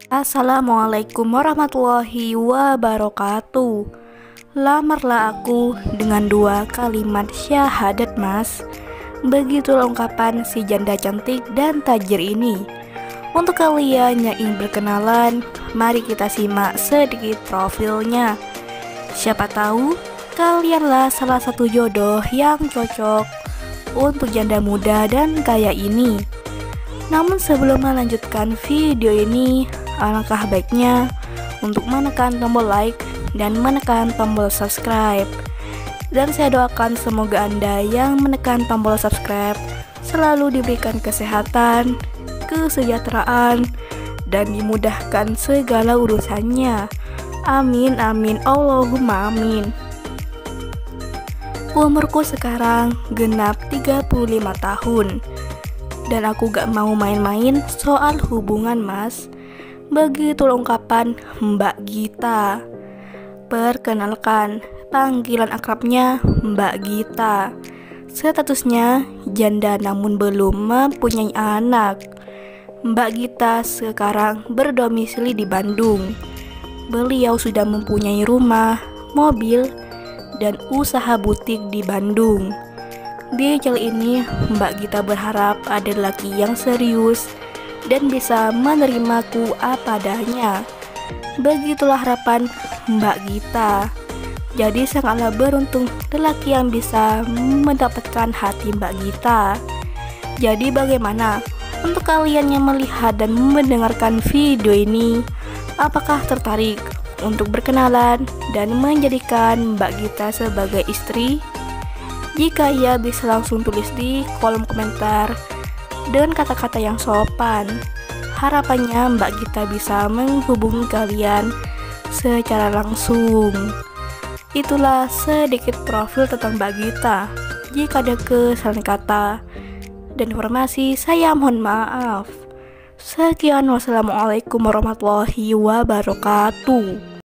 Assalamualaikum warahmatullahi wabarakatuh. Lamarlah aku dengan 2 kalimat syahadat, Mas. Begitulah ungkapan si janda cantik dan tajir ini. Untuk kalian yang ingin berkenalan, mari kita simak sedikit profilnya. Siapa tahu kalianlah salah satu jodoh yang cocok untuk janda muda dan kaya ini. Namun sebelum melanjutkan video ini, alangkah baiknya untuk menekan tombol like dan menekan tombol subscribe. Dan saya doakan semoga Anda yang menekan tombol subscribe selalu diberikan kesehatan, kesejahteraan, dan dimudahkan segala urusannya. Amin amin Allahumma amin. Umurku sekarang genap 35 tahun. Dan aku gak mau main-main soal hubungan, Mas. Begitu ungkapan Mbak Gita. Perkenalkan, panggilan akrabnya Mbak Gita. Statusnya janda namun belum mempunyai anak. Mbak Gita sekarang berdomisili di Bandung. Beliau sudah mempunyai rumah, mobil, dan usaha butik di Bandung. Di channel ini, Mbak Gita berharap ada lelaki yang serius dan bisa menerimaku apa adanya. Begitulah harapan Mbak Gita. Jadi sangatlah beruntung lelaki yang bisa mendapatkan hati Mbak Gita. Jadi bagaimana untuk kalian yang melihat dan mendengarkan video ini? Apakah tertarik untuk berkenalan dan menjadikan Mbak Gita sebagai istri? Jika iya, bisa langsung tulis di kolom komentar dengan kata-kata yang sopan. Harapannya Mbak Gita bisa menghubungi kalian secara langsung. Itulah sedikit profil tentang Mbak Gita. Jika ada kesalahan kata dan informasi, saya mohon maaf. Sekian, wassalamualaikum warahmatullahi wabarakatuh.